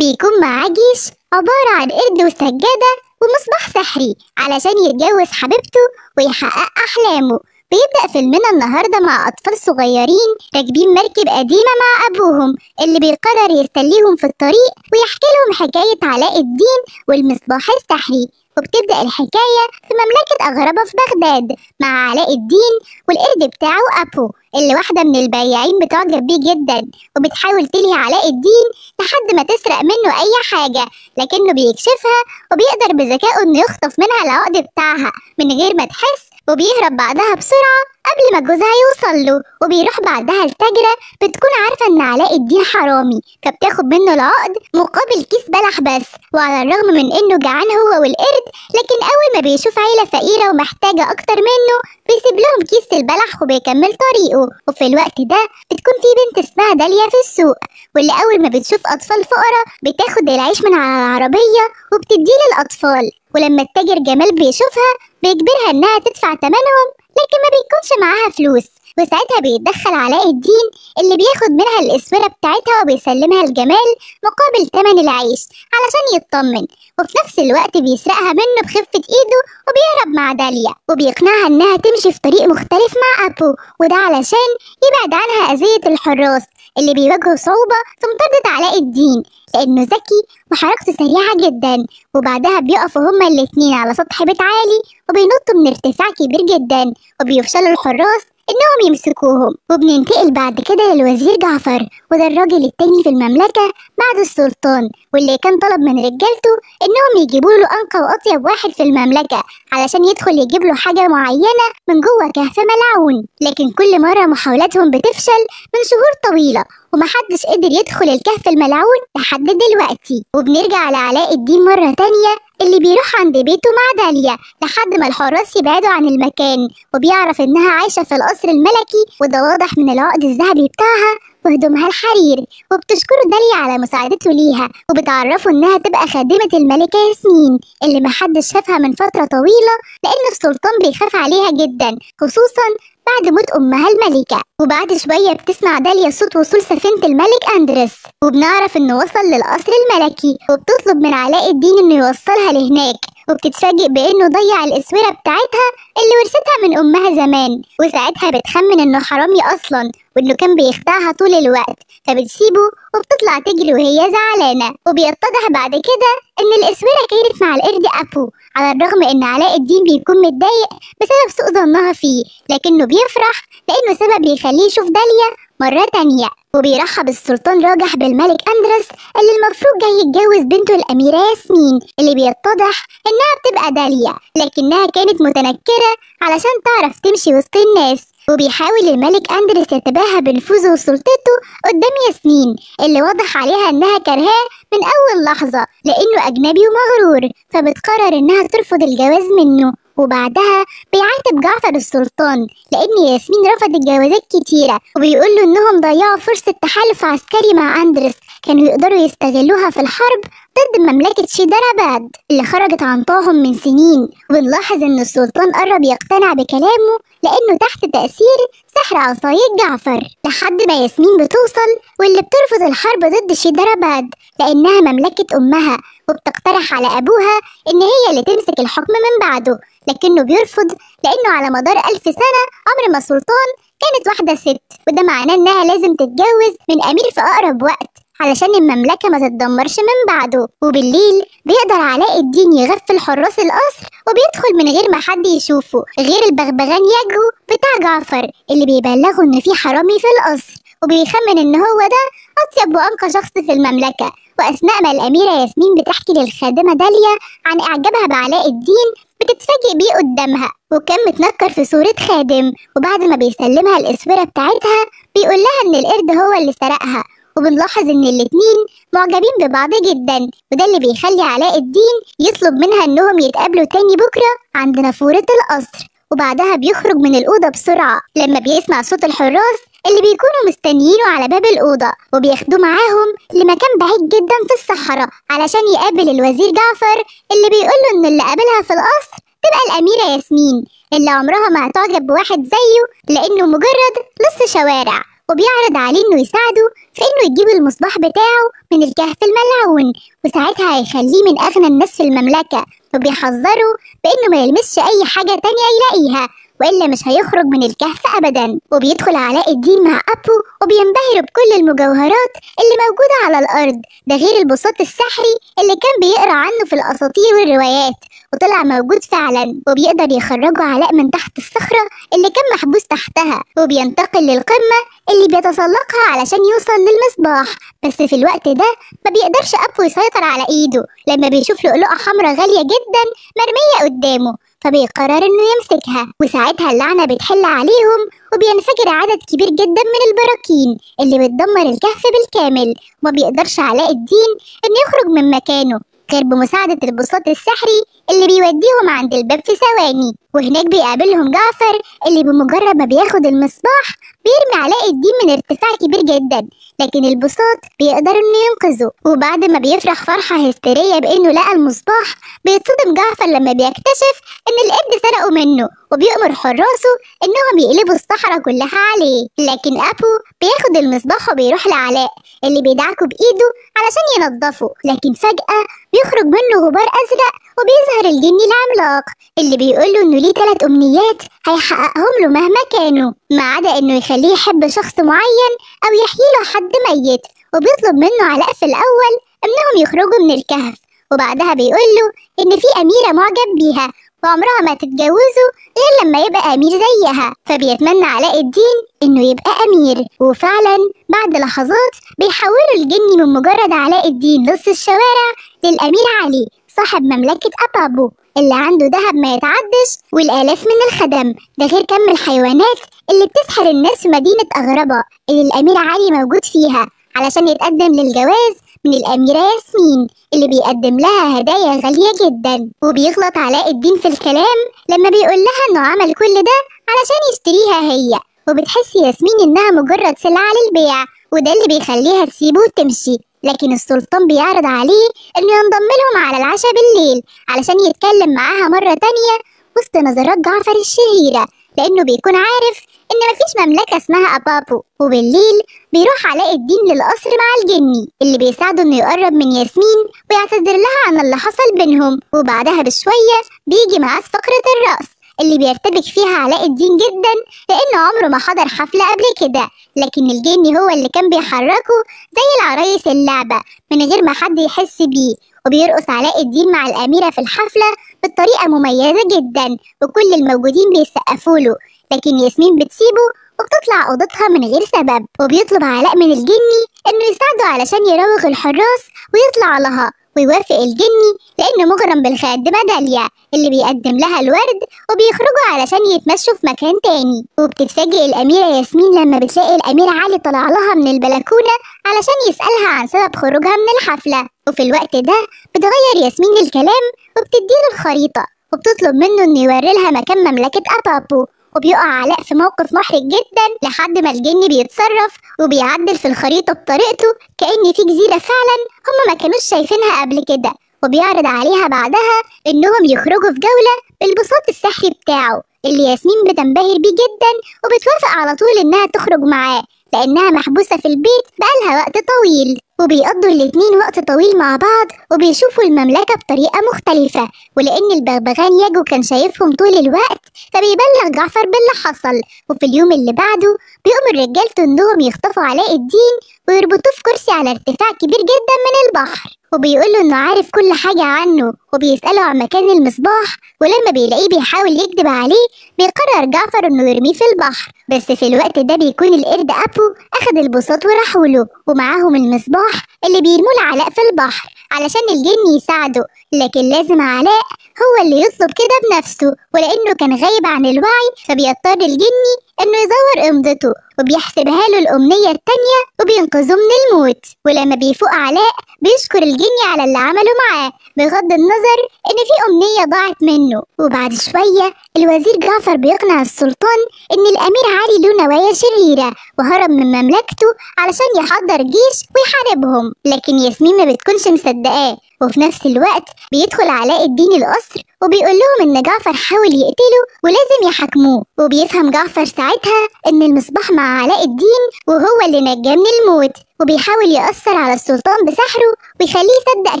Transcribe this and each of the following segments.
بيكون معاه جيش عبارة عن قرد وسجادة ومصباح سحري علشان يتجوز حبيبته ويحقق أحلامه. بيبدأ فيلمنا النهاردة مع أطفال صغيرين راكبين مركب قديمة مع أبوهم اللي بيقرر يرسليهم في الطريق ويحكي لهم حكاية علاء الدين والمصباح السحري. وبتبدأ الحكاية في مملكة أغربة في بغداد مع علاء الدين والقرد بتاعه أبو اللي واحدة من البياعين بتعجب بيه جدا وبتحاول تلهي علاء الدين لحد ما تسرق منه أي حاجة، لكنه بيكشفها وبيقدر بذكائه إنه يخطف منها العقد بتاعها من غير ما تحس، وبيهرب بعدها بسرعة قبل ما جوزها يوصل له. وبيروح بعدها لتاجرة بتكون عارفة إن علاء الدين حرامي فبتاخد منه العقد مقابل كيس بلح بس. وعلى الرغم من إنه جعان هو والقرد، لكن أول ما بيشوف عيلة فقيرة ومحتاجة أكتر منه بيسيب لهم كيس البلح وبيكمل طريقه. وفي الوقت ده بتكون في بنت اسمها داليا في السوق، واللي أول ما بتشوف أطفال فقراء بتاخد العيش من على العربية وبتديه للأطفال. ولما التاجر جمال بيشوفها بيجبرها إنها تدفع تمنهم، لكن ما بيكونش معاها فلوس. وساعتها بيتدخل علاء الدين اللي بياخد منها الأسورة بتاعتها وبيسلمها لجمال مقابل تمن العيش علشان يطمن، وفي نفس الوقت بيسرقها منه بخفة ايده وبيهرب مع داليا وبيقنعها انها تمشي في طريق مختلف مع ابو، وده علشان يبعد عنها أذية الحراس اللي بيواجهوا صعوبة في مطاردة علاء الدين لأنه ذكي وحركته سريعة جدا. وبعدها بيقفوا هما الاتنين على سطح بيت عالي وبينطوا من ارتفاع كبير جدا وبيفشلوا الحراس إنهم يمسكوهم. وبننتقل بعد كده للوزير جعفر، وده الراجل التاني في المملكة بعد السلطان، واللي كان طلب من رجالته إنهم يجيبوا له أنقى وأطيب واحد في المملكة علشان يدخل يجيب له حاجة معينة من جوه كهف ملعون. لكن كل مرة محاولاتهم بتفشل من شهور طويلة ومحدش قدر يدخل الكهف الملعون لحد دلوقتي. وبنرجع لعلاء الدين مرة تانية اللي بيروح عند بيته مع داليا لحد ما الحراس يبعدوا عن المكان، وبيعرف إنها عايشة في القصر الملكي، وده واضح من العقد الذهبي بتاعها وهدومها الحرير. وبتشكره داليا على مساعدته ليها وبتعرفه إنها تبقى خادمة الملكة ياسمين اللي محدش شافها من فترة طويلة، لأن السلطان بيخاف عليها جدا خصوصا بعد موت أمها الملكة. وبعد شوية بتسمع داليا صوت وصول سفينة الملك أندرس، وبنعرف إنه وصل للقصر الملكي، وبتطلب من علاء الدين إنه يوصلها لهناك، وبتتفاجئ بإنه ضيع الأسورة بتاعتها اللي ورثتها من أمها زمان. وساعتها بتخمن إنه حرامي أصلا وإنه كان بيخدعها طول الوقت، فبتسيبه وبتطلع تجري وهي زعلانة. وبيتضح بعد كده إن الأسورة كانت مع القرد أبو، على الرغم إن علاء الدين بيكون متضايق بسبب سوء ظنها فيه، لكنه بيفرح لأنه سبب يخليه يشوف داليا مرة تانية. وبيرحب السلطان راجح بالملك أندرس اللي المفروض جاي يتجوز بنته الأميرة ياسمين، اللي بيتضح إنها بتبقى داليا لكنها كانت متنكرة علشان تعرف تمشي وسط الناس. وبيحاول الملك أندرس يتباهى بنفوذه وسلطته قدام ياسمين اللي واضح عليها إنها كرهاه من أول لحظة لأنه أجنبي ومغرور، فبتقرر إنها ترفض الجواز منه. وبعدها بيعاتب جعفر السلطان لأن ياسمين رفضت جوازات كتيرة، وبيقول له إنهم ضيعوا فرصة تحالف عسكري مع أندرس كانوا يقدروا يستغلوها في الحرب ضد مملكة شيدراباد اللي خرجت عن طاعهم من سنين. وبنلاحظ إن السلطان قرب يقتنع بكلامه لأنه تحت تأثير سحر عصاية جعفر، لحد ما ياسمين بتوصل واللي بترفض الحرب ضد شيدراباد لأنها مملكة أمها، وبتقترح على أبوها إن هي اللي تمسك الحكم من بعده، لكنه بيرفض لأنه على مدار 1000 سنة عمر ما سلطان كانت واحدة ست، وده معناه إنها لازم تتجوز من أمير في أقرب وقت علشان المملكة ما تتدمرش من بعده. وبالليل بيقدر علاء الدين يغفل حراس القصر وبيدخل من غير ما حد يشوفه غير البغبغان ياجو بتاع جعفر اللي بيبلغه إن في حرامي في القصر، وبيخمن إن هو ده أطيب وأنقى شخص في المملكة. وأثناء ما الأميرة ياسمين بتحكي للخادمة داليا عن إعجابها بعلاء الدين بتتفاجئ بيه قدامها، وكان متنكر في صورة خادم. وبعد ما بيسلمها الأسورة بتاعتها بيقول لها إن القرد هو اللي سرقها. وبنلاحظ إن الاتنين معجبين ببعض جدا، وده اللي بيخلي علاء الدين يطلب منها إنهم يتقابلوا تاني بكرة عند نافورة القصر. وبعدها بيخرج من الأوضة بسرعة لما بيسمع صوت الحراس اللي بيكونوا مستنيينه على باب الأوضة، وبياخدوه معاهم لمكان بعيد جدا في الصحراء علشان يقابل الوزير جعفر اللي بيقوله إن اللي قابلها في القصر تبقى الأميرة ياسمين اللي عمرها ما هتعجب بواحد زيه لأنه مجرد لص شوارع. وبيعرض عليه إنه يساعده في إنه يجيب المصباح بتاعه من الكهف الملعون، وساعتها هيخليه من أغنى الناس في المملكة، وبيحذره بإنه ما يلمسش أي حاجة تانية يلاقيها وإلا مش هيخرج من الكهف أبدا. وبيدخل علاء الدين مع أبو وبينبهر بكل المجوهرات اللي موجودة على الأرض، ده غير البساط السحري اللي كان بيقرأ عنه في الأساطير والروايات وطلع موجود فعلا، وبيقدر يخرجوا علاء من تحت الصخرة اللي كان محبوس تحتها، وبينتقل للقمة اللي بيتسلقها علشان يوصل للمصباح. بس في الوقت ده ما بيقدرش أبو يسيطر على إيده لما بيشوف لؤلؤة حمراء غالية جدا مرمية قدامه، فبيقرر إنه يمسكها، وساعتها اللعنة بتحل عليهم وبينفجر عدد كبير جدا من البراكين اللي بتدمر الكهف بالكامل، وما بيقدرش علاء الدين إنه يخرج من مكانه غير بمساعدة البساط السحري اللي بيوديهم عند الباب في ثواني. وهناك بيقابلهم جعفر اللي بمجرد ما بياخد المصباح بيرمي علاء الدين من ارتفاع كبير جدا، لكن البساط بيقدر انه ينقذه. وبعد ما بيفرح فرحة هستيرية بانه لقى المصباح بيتصدم جعفر لما بيكتشف ان القرد سرقه منه، وبيأمر حراسه انهم يقلبوا الصحراء كلها عليه. لكن ابو بياخد المصباح وبيروح لعلاء اللي بيدعكه بايده علشان ينضفه، لكن فجأة بيخرج منه غبار ازرق وبيظهر الجني العملاق اللي بيقوله انه ليه 3 امنيات هيحققهم له مهما كانوا، ما عدا انه يخليه يحب شخص معين او يحييله حد ميت. وبيطلب منه علاء في الاول انهم يخرجوا من الكهف، وبعدها بيقوله ان في اميرة معجب بيها وعمرها ما تتجوزه غير لما يبقى امير زيها، فبيتمنى علاء الدين انه يبقى امير. وفعلا بعد لحظات بيحولوا الجني من مجرد علاء الدين نص الشوارع للامير علي صاحب مملكة أبابو اللي عنده دهب ما يتعدش والآلاف من الخدم، ده غير كم الحيوانات اللي بتسحر الناس في مدينة أغربة اللي الأمير علي موجود فيها علشان يتقدم للجواز من الأميرة ياسمين اللي بيقدم لها هدايا غالية جدا. وبيغلط علاء الدين في الكلام لما بيقول لها إنه عمل كل ده علشان يشتريها هي، وبتحس ياسمين إنها مجرد سلعة للبيع، وده اللي بيخليها تسيبه وتمشي. لكن السلطان بيعرض عليه إنه ينضم لهم على العشاء بالليل علشان يتكلم معاها مرة تانية وسط نظرات جعفر الشريرة، لأنه بيكون عارف إن مفيش مملكة اسمها أبابو. وبالليل بيروح علاء الدين للقصر مع الجني اللي بيساعده إنه يقرب من ياسمين ويعتذر لها عن اللي حصل بينهم. وبعدها بشوية بيجي معاه فقرة الرقص اللي بيرتبك فيها علاء الدين جدا لأنه عمره ما حضر حفلة قبل كده، لكن الجني هو اللي كان بيحركه زي العرايس اللعبة من غير ما حد يحس بيه. وبيرقص علاء الدين مع الأميرة في الحفلة بطريقة مميزة جدا وكل الموجودين بيسقفوا له، لكن ياسمين بتسيبه وبتطلع أوضتها من غير سبب. وبيطلب علاء من الجني إنه يساعده علشان يراوغ الحراس ويطلع لها، ويوافق الجني لأنه مغرم بالخادمة داليا اللي بيقدم لها الورد، وبيخرجوا علشان يتمشوا في مكان تاني. وبتتفاجئ الأميرة ياسمين لما بتلاقي الأمير علي طلع لها من البلكونة علشان يسألها عن سبب خروجها من الحفلة. وفي الوقت ده بتغير ياسمين الكلام وبتديله الخريطة وبتطلب منه إنه يوري لها مكان مملكة أبابو. وبيقع علاء في موقف محرج جدا لحد ما الجني بيتصرف وبيعدل في الخريطة بطريقته كأن في جزيرة فعلا هم ما كانوش شايفينها قبل كده، وبيعرض عليها بعدها إنهم يخرجوا في جولة بالبساط السحري بتاعه اللي ياسمين بتنبهر بيه جدا وبتوافق على طول إنها تخرج معاه لأنها محبوسة في البيت بقالها وقت طويل. وبيقضوا الاتنين وقت طويل مع بعض وبيشوفوا المملكة بطريقة مختلفة، ولأن البغبغان ياجو كان شايفهم طول الوقت فبيبلغ جعفر باللي حصل. وفي اليوم اللي بعده بيأمر رجالته إنهم يخطفوا علاء الدين ويربطوه في كرسي على ارتفاع كبير جدا من البحر، وبيقوله إنه عارف كل حاجة عنه وبيسأله عن مكان المصباح. ولما بيلاقيه بيحاول يكذب عليه بيقرر جعفر إنه يرميه في البحر، بس في الوقت ده بيكون القرد أبو أخد البساط وراحوله ومعاهم المصباح اللي بيرموه لعلاء في البحر علشان الجن يساعده، لكن لازم علاء هو اللي يطلب كده بنفسه، ولأنه كان غايب عن الوعي فبيضطر الجني إنه يزور إمضته وبيحسبها له الأمنية التانية وبينقذه من الموت. ولما بيفوق علاء بيشكر الجني على اللي عمله معاه بغض النظر إن في أمنية ضاعت منه. وبعد شوية الوزير جعفر بيقنع السلطان إن الأمير علي له نوايا شريرة وهرب من مملكته علشان يحضر جيش ويحاربهم، لكن ياسمين ما بتكونش مصدقاه. وفي نفس الوقت بيدخل علاء الدين القصر وبيقول لهم إن جعفر حاول يقتله ولازم يحاكموه. وبيفهم جعفر ساعتها إن المصباح مع علاء الدين وهو اللي نجاه من الموت، وبيحاول يأثر على السلطان بسحره ويخليه يصدق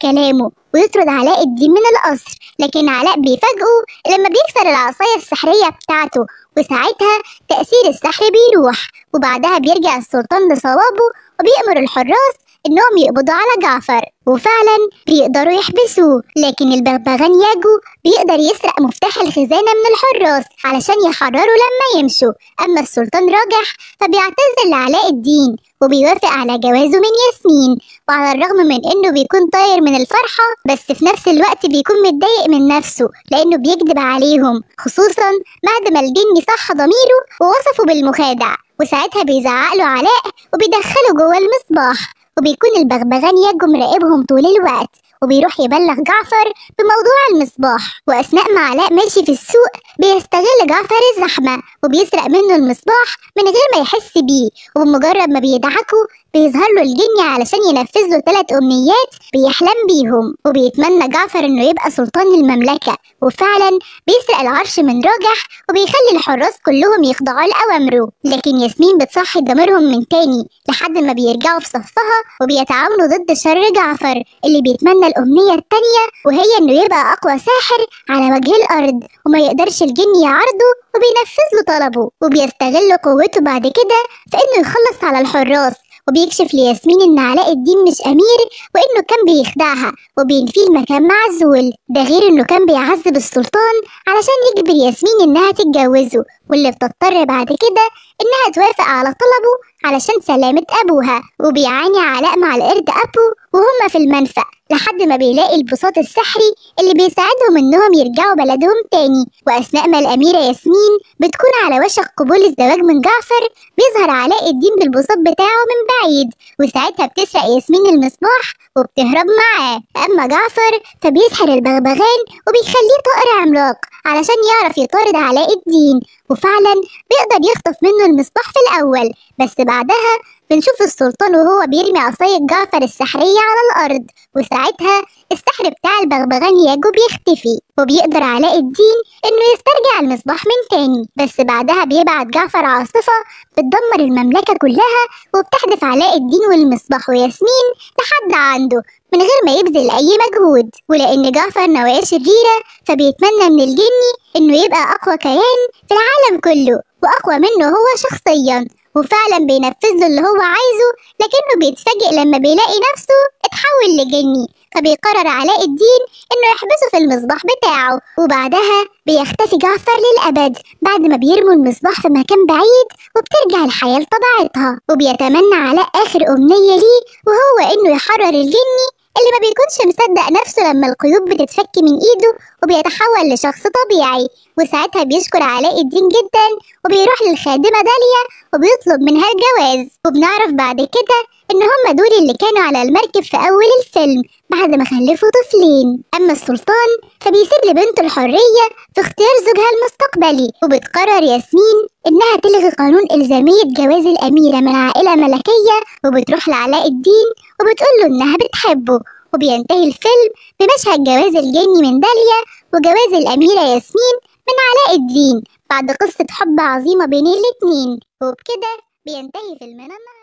كلامه ويطرد علاء الدين من القصر. لكن علاء بيفاجئه لما بيكسر العصاية السحرية بتاعته، وساعتها تأثير السحر بيروح، وبعدها بيرجع السلطان لصوابه وبيأمر الحراس إنهم يقبضوا على جعفر، وفعلا بيقدروا يحبسوه. لكن البغبغان ياجو بيقدر يسرق مفتاح الخزانة من الحراس علشان يحرروا لما يمشوا. أما السلطان راجح فبيعتذر لعلاء الدين وبيوافق على جوازه من ياسمين، وعلى الرغم من إنه بيكون طاير من الفرحة بس في نفس الوقت بيكون متضايق من نفسه لأنه بيكذب عليهم، خصوصا بعد ما الجن صح ضميره ووصفه بالمخادع. وساعتها بيزعقله علاء وبيدخله جوه المصباح، وبيكون البغبغان ياجو مراقبهم طول الوقت، وبيروح يبلغ جعفر بموضوع المصباح. وأثناء ما علاء ماشي في السوق بيستغل جعفر الزحمة وبيسرق منه المصباح من غير ما يحس بيه، وبمجرد ما بيدعكه بيظهر له الجني علشان ينفذ له 3 أمنيات بيحلم بيهم. وبيتمنى جعفر إنه يبقى سلطان المملكة، وفعلا بيسرق العرش من راجح وبيخلي الحراس كلهم يخضعوا لأوامره. لكن ياسمين بتصحي ضميرهم من تاني لحد ما بيرجعوا في صفها وبيتعاونوا ضد شر جعفر اللي بيتمنى الأمنية التانية، وهي إنه يبقى أقوى ساحر على وجه الأرض وما يقدرش الجن يعارضه، وبينفذ له طلبه. وبيستغل قوته بعد كده في إنه يخلص على الحراس، وبيكشف لياسمين إن علاء الدين مش أمير وإنه كان بيخدعها وبينفيه المكان معزول. ده غير إنه كان بيعذب السلطان علشان يجبر ياسمين إنها تتجوزه، واللي بتضطر بعد كده إنها توافق على طلبه علشان سلامة أبوها. وبيعاني علاء مع القرد أبو وهما في المنفى لحد ما بيلاقي البساط السحري اللي بيساعدهم إنهم يرجعوا بلدهم تاني. وأثناء ما الأميرة ياسمين بتكون على وشك قبول الزواج من جعفر بيظهر علاء الدين بالبساط بتاعه من بعيد، وساعتها بتسرق ياسمين المصباح وبتهرب معاه. أما جعفر فبيسحر البغبغان وبيخليه طائر عملاق علشان يعرف يطارد علاء الدين، وفعلا بيقدر يخطف منه المصباح في الأول. بس بعدها بنشوف السلطان وهو بيرمي عصاية جعفر السحرية على الأرض، وساعتها السحر بتاع البغبغان ياجو بيختفي، وبيقدر علاء الدين إنه يسترجع المصباح من تاني. بس بعدها بيبعت جعفر عاصفة بتدمر المملكة كلها وبتحدف علاء الدين والمصباح وياسمين لحد عنده من غير ما يبذل أي مجهود. ولأن جعفر نوايا شريرة فبيتمنى من الجني إنه يبقى أقوى كيان في العالم كله وأقوى منه هو شخصيا، وفعلا بينفذ له اللي هو عايزه، لكنه بيتفاجئ لما بيلاقي نفسه اتحول لجني. فبيقرر علاء الدين انه يحبسه في المصباح بتاعه، وبعدها بيختفي جعفر للأبد بعد ما بيرموا المصباح في مكان بعيد وبترجع الحياة لطبيعتها. وبيتمنى علاء آخر أمنية ليه وهو انه يحرر الجني اللي ما بيكونش مصدق نفسه لما القيود بتتفك من ايده وبيتحول لشخص طبيعي. وساعتها بيشكر علاء الدين جدا وبيروح للخادمة داليا وبيطلب منها الجواز. وبنعرف بعد كده ان هم دول اللي كانوا على المركب في اول الفيلم بعد ما خلفوا طفلين. اما السلطان فبيسيب لبنته الحرية في اختيار زوجها المستقبلي، وبتقرر ياسمين انها تلغي قانون الزامية جواز الاميرة من عائلة ملكية، وبتروح لعلاء الدين وبتقوله انها بتحبه. وبينتهي الفيلم بمشهد جواز الجني من داليا وجواز الاميرة ياسمين من علاء الدين بعد قصة حب عظيمة بين الاتنين. وبكده بينتهي فيلمنا النهارده.